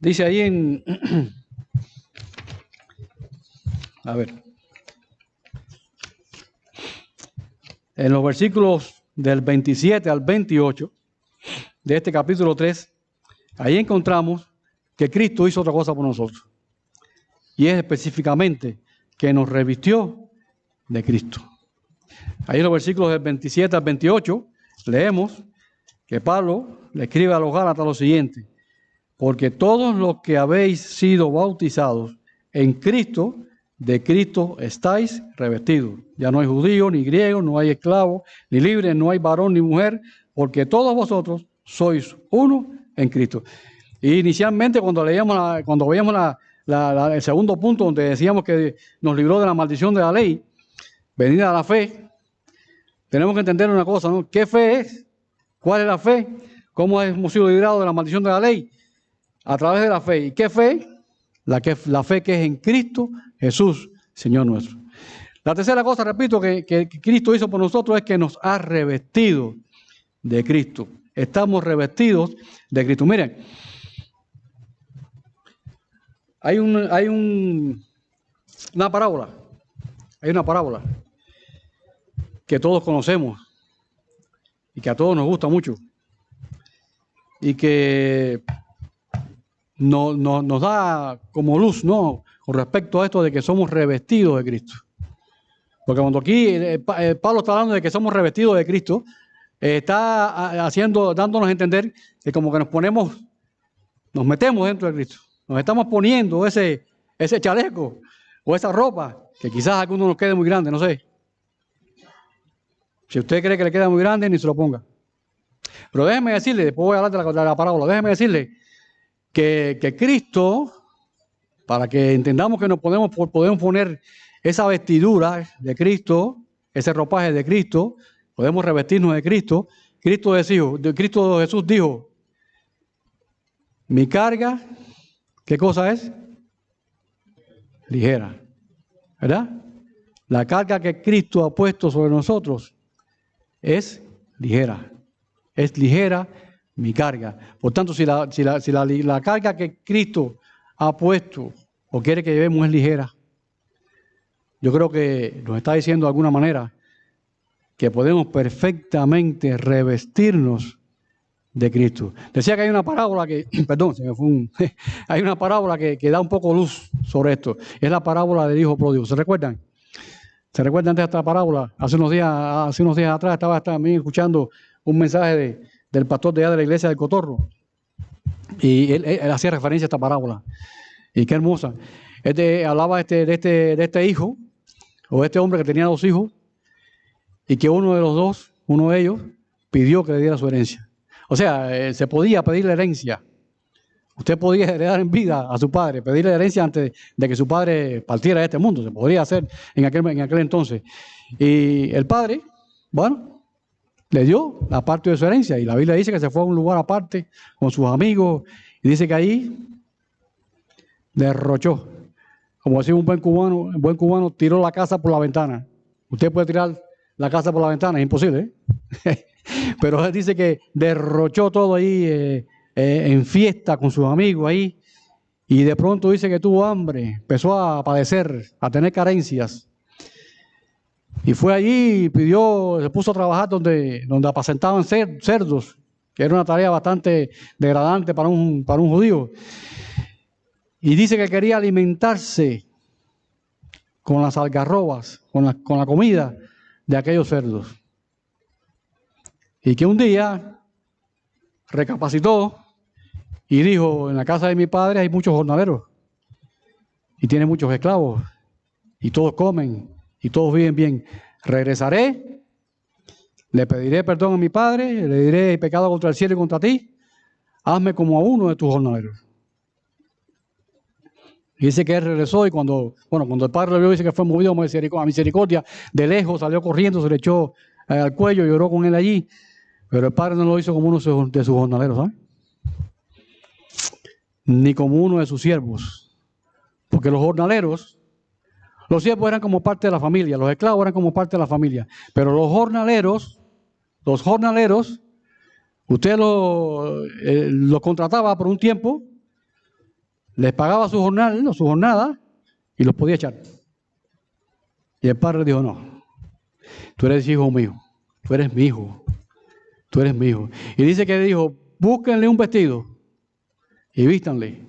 Dice ahí en los versículos del 27 al 28 de este capítulo 3, ahí encontramos que Cristo hizo otra cosa por nosotros. Y es específicamente que nos revistió de Cristo. Ahí en los versículos del 27 al 28 leemos que Pablo le escribe a los Gálatas lo siguiente: porque todos los que habéis sido bautizados en Cristo, de Cristo estáis revestidos. Ya no hay judío ni griego, no hay esclavo ni libre, no hay varón ni mujer, porque todos vosotros sois uno en Cristo. Y inicialmente cuando veíamos el segundo punto, donde decíamos que nos libró de la maldición de la ley, venida a la fe, tenemos que entender una cosa, ¿no? ¿Qué fe es? ¿Cuál es la fe? ¿Cómo hemos sido librados de la maldición de la ley? A través de la fe. ¿Y qué fe? La fe que es en Cristo Jesús, Señor nuestro. La tercera cosa, repito, que Cristo hizo por nosotros es que nos ha revestido de Cristo. Estamos revestidos de Cristo. Miren, hay una parábola que todos conocemos y que a todos nos gusta mucho y que nos da como luz, ¿no?, con respecto a esto de que somos revestidos de Cristo. Porque cuando aquí Pablo está hablando de que somos revestidos de Cristo, está dándonos a entender que como que nos metemos dentro de Cristo. Nos estamos poniendo ese chaleco o esa ropa, que quizás a algunos nos quede muy grande, no sé. Si usted cree que le queda muy grande, ni se lo ponga. Pero déjeme decirle, después voy a hablar de la parábola, déjeme decirle que Cristo, para que entendamos que nos podemos poner esa vestidura de Cristo, ese ropaje de Cristo, podemos revestirnos de Cristo. Cristo Jesús dijo, mi carga, ¿qué cosa es? Ligera, ¿verdad? La carga que Cristo ha puesto sobre nosotros es ligera. Es ligera mi carga. Por tanto, si la carga que Cristo ha puesto o quiere que llevemos es ligera, yo creo que nos está diciendo de alguna manera que podemos perfectamente revestirnos de Cristo. Decía que hay una parábola que, perdón, se me fue hay una parábola que da un poco luz sobre esto. Es la parábola del hijo pródigo. ¿Se recuerdan? ¿Se recuerdan de esta parábola? Hace unos días atrás estaba también escuchando un mensaje del pastor de allá de la iglesia del Cotorro. Y él hacía referencia a esta parábola. Y qué hermosa. Hablaba de este hijo, o este hombre que tenía 2 hijos, y que uno de ellos, pidió que le diera su herencia. O sea, se podía pedir la herencia. Usted podía heredar en vida a su padre, pedirle la herencia antes de que su padre partiera de este mundo. Se podría hacer en aquel entonces. Y el padre, bueno, le dio la parte de su herencia. Y la Biblia dice que se fue a un lugar aparte con sus amigos. Y dice que ahí derrochó. Como decía un buen cubano tiró la casa por la ventana. Usted puede tirar la casa por la ventana, es imposible, ¿eh? Pero él dice que derrochó todo ahí en fiesta con sus amigos ahí. Y de pronto dice que tuvo hambre, empezó a padecer, a tener carencias. Y fue allí y se puso a trabajar donde apacentaban cerdos, que era una tarea bastante degradante para un judío. Y dice que quería alimentarse con las algarrobas, con la comida de aquellos cerdos. Y que un día recapacitó y dijo, en la casa de mi padre hay muchos jornaleros y tiene muchos esclavos y todos comen y todos viven bien. Regresaré, le pediré perdón a mi padre, le diré, he pecado contra el cielo y contra ti, hazme como a uno de tus jornaleros. Y dice que él regresó y cuando el padre lo vio, dice que fue movido a misericordia. De lejos salió corriendo, se le echó al cuello, lloró con él allí. Pero el padre no lo hizo como uno de sus jornaleros, ¿sabes? Ni como uno de sus siervos. Porque los siervos eran como parte de la familia, los esclavos eran como parte de la familia. Pero los jornaleros, usted los contrataba por un tiempo, les pagaba su jornada y los podía echar. Y el padre dijo, no, tú eres hijo mío, tú eres mi hijo, tú eres mi hijo. Y dice que dijo, búsquenle un vestido y vístanle.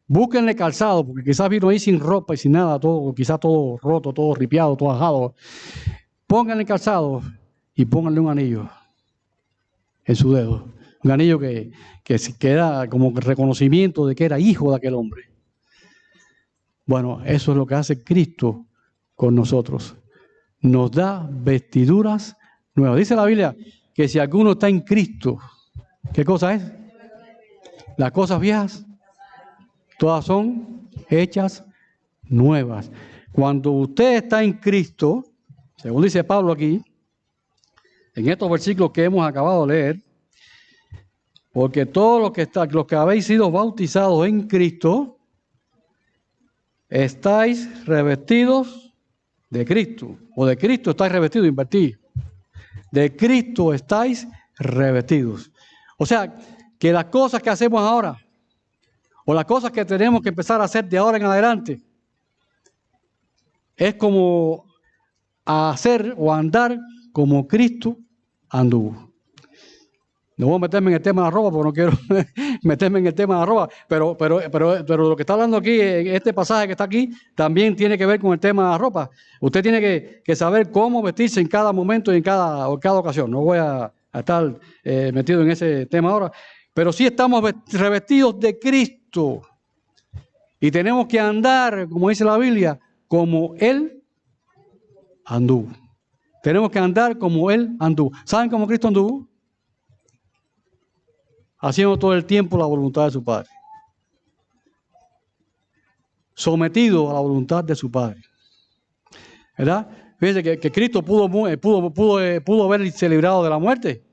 Búsquenle calzado, porque quizás vino ahí sin ropa y sin nada, quizás todo roto, todo ripiado, todo ajado. Pónganle calzado y pónganle un anillo en su dedo. Un anillo que era como reconocimiento de que era hijo de aquel hombre. Bueno, eso es lo que hace Cristo con nosotros. Nos da vestiduras nuevas. Dice la Biblia que si alguno está en Cristo, ¿qué cosa es? Las cosas viejas, todas son hechas nuevas. Cuando usted está en Cristo, según dice Pablo aquí, en estos versículos que hemos acabado de leer, porque todos los que habéis sido bautizados en Cristo, estáis revestidos de Cristo. O de Cristo estáis revestidos, invertí. De Cristo estáis revestidos. O sea, que las cosas que hacemos ahora, o las cosas que tenemos que empezar a hacer de ahora en adelante, es como hacer o andar como Cristo anduvo. No voy a meterme en el tema de la ropa porque no quiero meterme en el tema de la ropa, pero lo que está hablando aquí, este pasaje que está aquí, también tiene que ver con el tema de la ropa. Usted tiene que saber cómo vestirse en cada momento y en cada ocasión. No voy a estar metido en ese tema ahora, pero sí estamos revestidos de Cristo y tenemos que andar, como dice la Biblia, como Él anduvo. Tenemos que andar como Él anduvo. ¿Saben cómo Cristo anduvo? Haciendo todo el tiempo la voluntad de su Padre. Sometido a la voluntad de su Padre. ¿Verdad? Fíjense que Cristo pudo haberse librado de la muerte.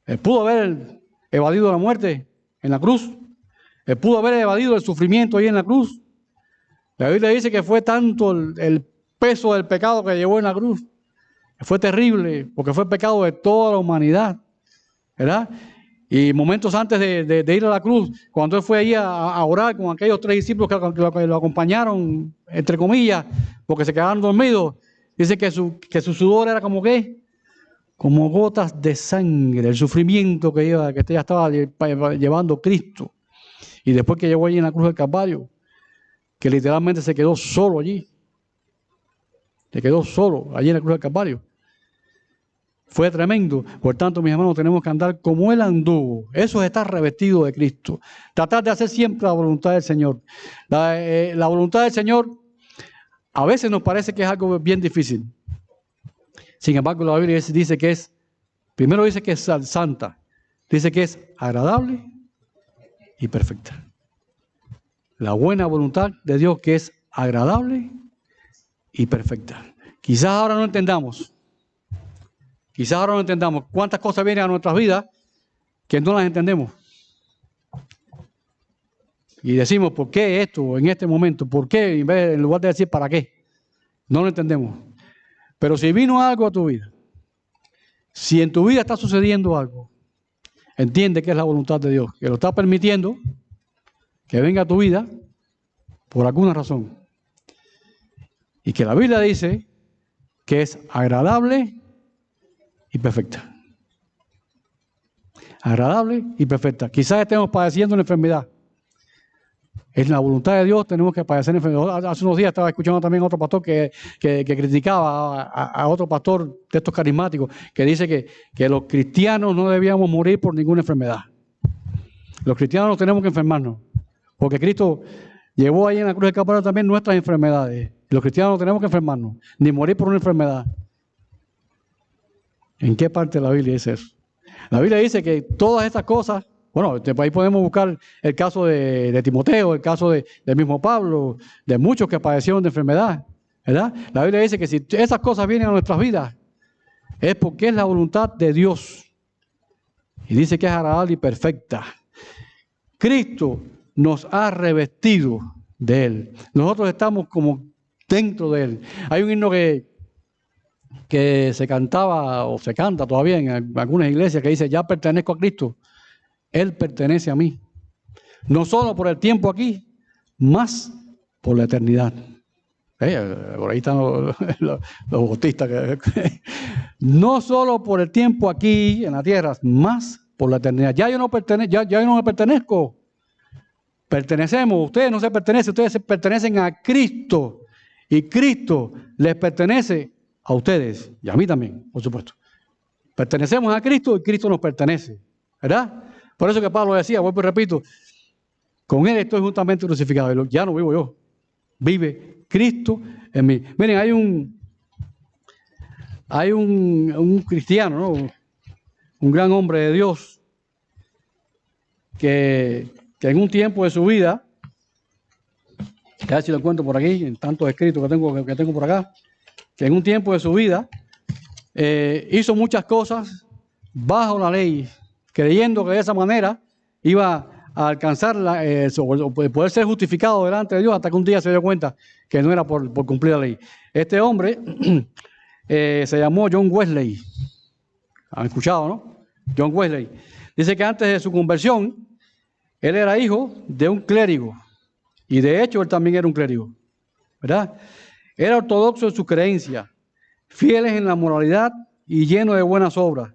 Él pudo haber evadido la muerte en la cruz. Él pudo haber evadido el sufrimiento ahí en la cruz. La Biblia dice que fue tanto el peso del pecado que llevó en la cruz. Fue terrible, porque fue el pecado de toda la humanidad. ¿Verdad? Y momentos antes de ir a la cruz, cuando él fue allí a orar con aquellos 3 discípulos que lo acompañaron, entre comillas, porque se quedaron dormidos, dice que su sudor era como ¿qué? Como gotas de sangre, el sufrimiento que ya estaba llevando Cristo. Y después que llegó allí en la cruz del Calvario, que literalmente se quedó solo allí. Se quedó solo allí en la cruz del Calvario. Fue tremendo. Por tanto, mis hermanos, tenemos que andar como Él anduvo. Eso es estar revestido de Cristo. Tratar de hacer siempre la voluntad del Señor. La voluntad del Señor a veces nos parece que es algo bien difícil. Sin embargo, la Biblia dice que primero dice que es santa. Dice que es agradable y perfecta. La buena voluntad de Dios que es agradable y perfecta. Quizás ahora no entendamos. Quizás ahora no entendamos cuántas cosas vienen a nuestras vidas que no las entendemos. Y decimos, ¿por qué esto en este momento? ¿Por qué? En lugar de decir, ¿para qué? No lo entendemos. Pero si vino algo a tu vida, si en tu vida está sucediendo algo, entiende que es la voluntad de Dios, que lo está permitiendo que venga a tu vida por alguna razón. Y que la Biblia dice que es agradable y perfecta. Agradable y perfecta. Quizás estemos padeciendo una enfermedad. Es la voluntad de Dios, tenemos que padecer enfermedad. Hace unos días estaba escuchando también a otro pastor que criticaba a otro pastor de estos carismáticos, que dice que los cristianos no debíamos morir por ninguna enfermedad. Los cristianos no tenemos que enfermarnos, porque Cristo llevó ahí en la cruz del Calvario también nuestras enfermedades. Los cristianos no tenemos que enfermarnos, ni morir por una enfermedad. ¿En qué parte de la Biblia dice eso? La Biblia dice que todas estas cosas, bueno, ahí podemos buscar el caso de Timoteo, el caso del mismo Pablo, de muchos que padecieron de enfermedad, ¿verdad? La Biblia dice que si esas cosas vienen a nuestras vidas, es porque es la voluntad de Dios. Y dice que es agradable y perfecta. Cristo nos ha revestido de Él. Nosotros estamos como dentro de Él. Hay un himno que se cantaba o se canta todavía en algunas iglesias que dice, ya pertenezco a Cristo, Él pertenece a mí. No solo por el tiempo aquí, más por la eternidad. Por ahí están los bautistas. No solo por el tiempo aquí en la tierra, más por la eternidad. Ya yo no me pertenezco. Pertenecemos, ustedes no se pertenecen, ustedes se pertenecen a Cristo. Y Cristo les pertenece a ustedes y a mí también, por supuesto. Pertenecemos a Cristo y Cristo nos pertenece, ¿verdad? Por eso que Pablo decía, vuelvo y repito, con Él estoy juntamente crucificado. Ya no vivo yo, vive Cristo en mí. Miren, hay un cristiano, ¿no? Un gran hombre de Dios que en un tiempo de su vida, a ver si lo encuentro por aquí, en tantos escritos que tengo por acá, que en un tiempo de su vida hizo muchas cosas bajo la ley, creyendo que de esa manera iba a alcanzar poder ser justificado delante de Dios, hasta que un día se dio cuenta que no era por cumplir la ley. Este hombre se llamó John Wesley. ¿Han escuchado, no? John Wesley. Dice que antes de su conversión, él era hijo de un clérigo. Y de hecho, él también era un clérigo, ¿verdad? Era ortodoxo en su creencia, fieles en la moralidad y lleno de buenas obras.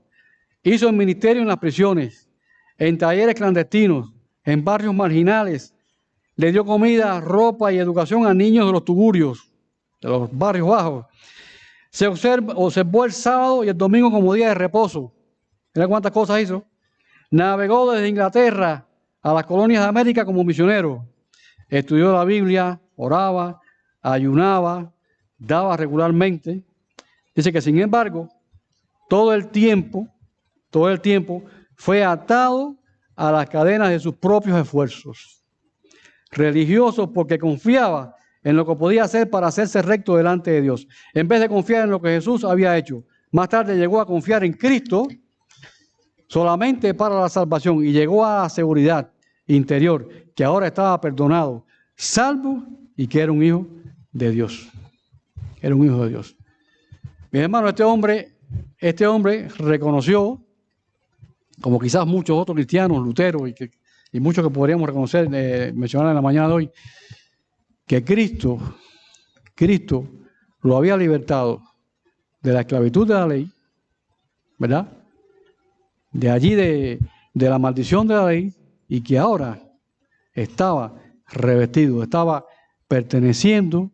Hizo el ministerio en las prisiones, en talleres clandestinos, en barrios marginales. Le dio comida, ropa y educación a niños de los tugurios, de los barrios bajos. Se observó el sábado y el domingo como día de reposo. Mira cuántas cosas hizo. Navegó desde Inglaterra a las colonias de América como misionero. Estudió la Biblia, oraba, ayunaba, daba regularmente. Dice que sin embargo, todo el tiempo fue atado a las cadenas de sus propios esfuerzos. Religioso porque confiaba en lo que podía hacer para hacerse recto delante de Dios, en vez de confiar en lo que Jesús había hecho. Más tarde llegó a confiar en Cristo solamente para la salvación y llegó a la seguridad interior que ahora estaba perdonado, salvo y que era un hijo de Dios. Era un hijo de Dios. Mis hermanos, este hombre reconoció, como quizás muchos otros cristianos, Lutero y muchos que podríamos reconocer, mencionar en la mañana de hoy, que Cristo lo había libertado de la esclavitud de la ley, ¿verdad? De allí de la maldición de la ley, y que ahora estaba revestido, estaba perteneciendo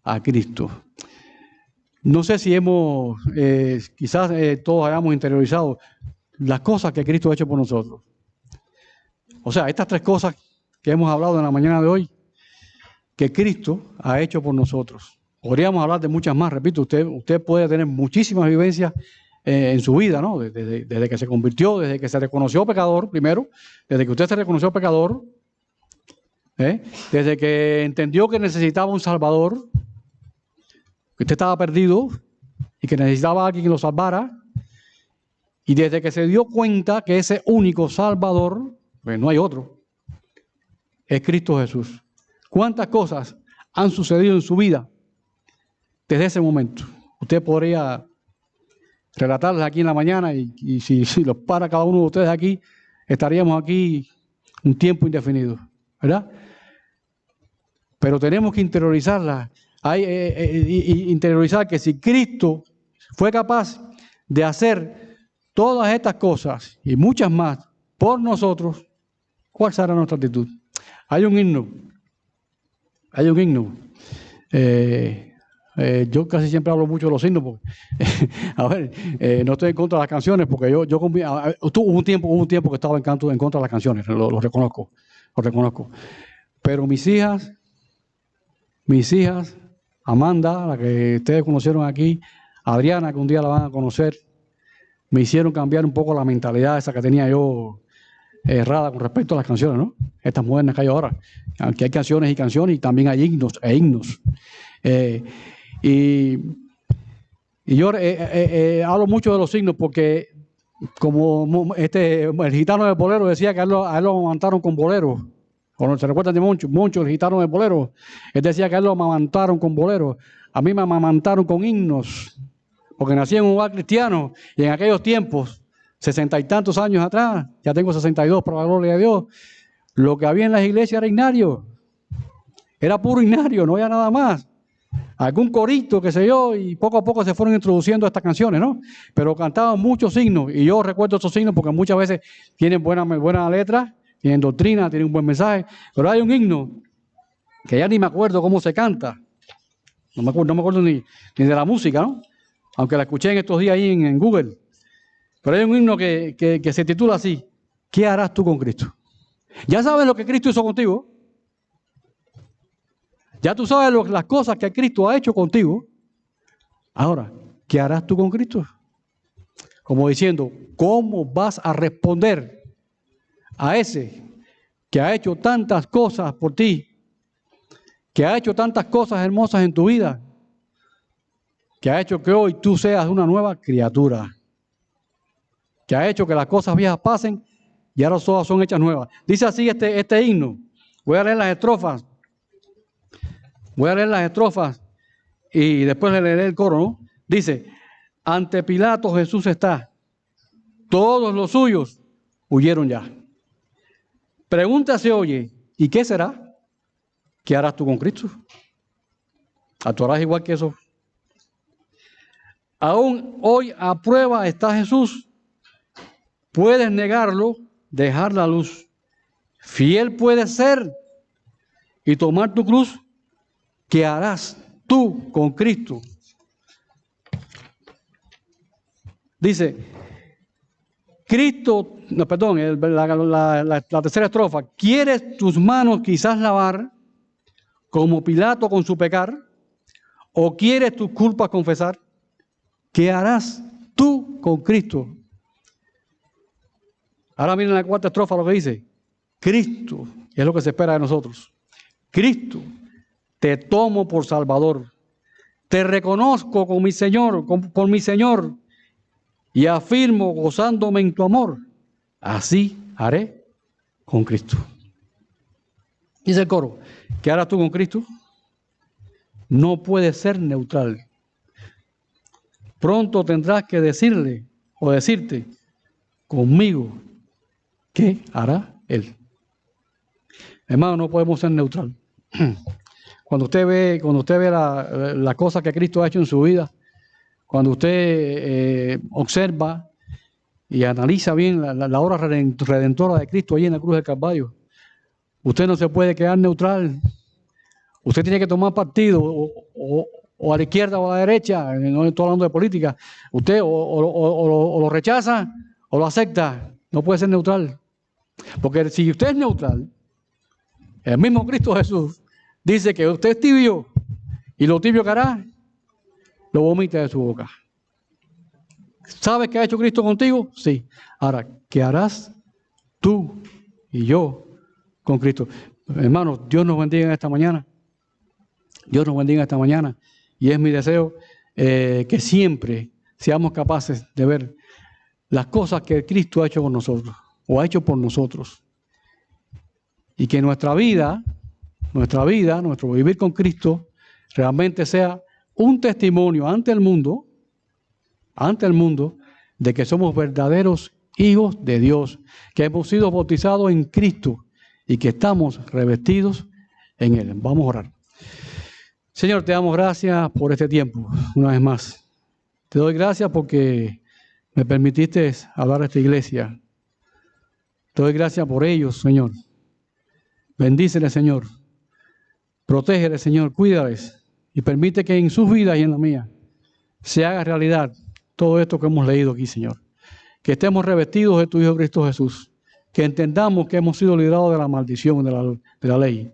a Cristo. No sé si quizás todos hayamos interiorizado las cosas que Cristo ha hecho por nosotros. O sea, estas tres cosas que hemos hablado en la mañana de hoy, que Cristo ha hecho por nosotros. Podríamos hablar de muchas más, repito, usted puede tener muchísimas vivencias en su vida, ¿no? Desde que se convirtió, desde que se reconoció pecador, primero, desde que usted se reconoció pecador, desde que entendió que necesitaba un Salvador, que usted estaba perdido y que necesitaba a alguien que lo salvara, y desde que se dio cuenta que ese único Salvador, pues no hay otro, es Cristo Jesús. ¿Cuántas cosas han sucedido en su vida desde ese momento? Usted podría relatarlas aquí en la mañana y si los para cada uno de ustedes aquí, estaríamos aquí un tiempo indefinido, ¿verdad? Pero tenemos que interiorizarlas. Interiorizar que si Cristo fue capaz de hacer todas estas cosas y muchas más por nosotros, ¿cuál será nuestra actitud? Hay un himno. Yo casi siempre hablo mucho de los himnos, porque, a ver, no estoy en contra de las canciones, porque hubo un tiempo que estaba en contra de las canciones, lo reconozco. Pero mis hijas, Amanda, la que ustedes conocieron aquí, Adriana, que un día la van a conocer, me hicieron cambiar un poco la mentalidad esa que tenía yo errada con respecto a las canciones, ¿no? Estas modernas que hay ahora. Aunque hay canciones y también hay himnos e himnos. Y yo hablo mucho de los himnos porque como el gitano del bolero decía que a él lo amamantaron con bolero. Cuando se recuerdan de Moncho, el gitano del bolero, él decía que a él lo amamantaron con bolero. A mí me amamantaron con himnos, porque nací en un hogar cristiano y en aquellos tiempos, 60 y tantos años atrás, ya tengo 62 por la gloria de Dios, lo que había en las iglesias era himnario. Era puro himnario, no había nada más. Algún corito, qué sé yo, y poco a poco se fueron introduciendo estas canciones, ¿no? Pero cantaban muchos himnos, y yo recuerdo esos himnos porque muchas veces tienen buena letra, tienen doctrina, tienen un buen mensaje, pero hay un himno que ya ni me acuerdo cómo se canta, no me acuerdo ni de la música, ¿no? Aunque la escuché en estos días ahí en Google, pero hay un himno que se titula así: ¿qué harás tú con Cristo? Ya sabes lo que Cristo hizo contigo. Ya tú sabes las cosas que Cristo ha hecho contigo. Ahora, ¿qué harás tú con Cristo? Como diciendo, ¿cómo vas a responder a ese que ha hecho tantas cosas por ti? Que ha hecho tantas cosas hermosas en tu vida. Que ha hecho que hoy tú seas una nueva criatura. Que ha hecho que las cosas viejas pasen y ahora todas son hechas nuevas. Dice así este himno. Voy a leer las estrofas. Y después le leeré el coro, ¿no? Dice: ante Pilato Jesús está, todos los suyos huyeron ya. Pregunta se oye, ¿y qué será? ¿Qué harás tú con Cristo? ¿Actuarás igual que eso? Aún hoy a prueba está Jesús. Puedes negarlo, dejar la luz. Fiel puedes ser y tomar tu cruz. ¿Qué harás tú con Cristo? Dice, Cristo, no, perdón, la tercera estrofa. ¿Quieres tus manos quizás lavar como Pilato con su pecar? ¿O quieres tus culpas confesar? ¿qué harás tú con Cristo? Ahora miren la cuarta estrofa lo que dice. Cristo, es lo que se espera de nosotros. Cristo, te tomo por Salvador. Te reconozco con mi Señor, por mi Señor, y afirmo gozándome en tu amor. Así haré con Cristo. Dice el coro, ¿qué harás tú con Cristo? No puedes ser neutral. Pronto tendrás que decirle o decirte, conmigo, ¿qué hará Él? Hermano, no podemos ser neutral. Cuando usted ve la cosa que Cristo ha hecho en su vida, cuando usted observa y analiza bien la obra redentora de Cristo allí en la cruz del Calvario, usted no se puede quedar neutral. Usted tiene que tomar partido o a la izquierda o a la derecha. No estoy hablando de política. Usted o lo rechaza o lo acepta. No puede ser neutral. Porque si usted es neutral, el mismo Cristo Jesús dice que usted es tibio y lo tibio que hará, lo vomita de su boca. ¿Sabes qué ha hecho Cristo contigo? Sí. Ahora, ¿qué harás tú y yo con Cristo? Hermanos, Dios nos bendiga en esta mañana. Dios nos bendiga esta mañana. Y es mi deseo que siempre seamos capaces de ver las cosas que Cristo ha hecho con nosotros o ha hecho por nosotros. Y que nuestra vida, nuestro vivir con Cristo, realmente sea un testimonio ante el mundo, de que somos verdaderos hijos de Dios, que hemos sido bautizados en Cristo y que estamos revestidos en Él. Vamos a orar. Señor, te damos gracias por este tiempo, una vez más. Te doy gracias porque me permitiste hablar a esta iglesia. Te doy gracias por ellos, Señor. Bendíceles, Señor. Protégeles, Señor. Cuídales. Y permite que en sus vidas y en la mía se haga realidad todo esto que hemos leído aquí, Señor. Que estemos revestidos de tu Hijo Cristo Jesús. Que entendamos que hemos sido librados de la maldición de la ley.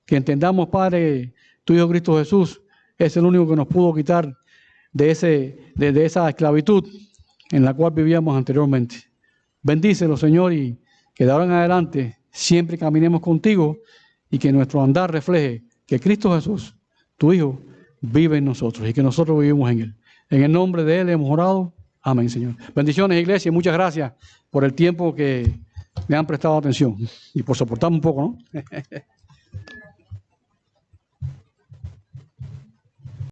Que entendamos, Padre, tu Hijo Cristo Jesús es el único que nos pudo quitar de esa esclavitud en la cual vivíamos anteriormente. Bendícelo, Señor, y que de ahora en adelante siempre caminemos contigo y que nuestro andar refleje que Cristo Jesús, tu Hijo, vive en nosotros y que nosotros vivimos en Él. En el nombre de Él hemos orado. Amén, Señor. Bendiciones, iglesia, y muchas gracias por el tiempo que me han prestado atención y por soportarme un poco, ¿no?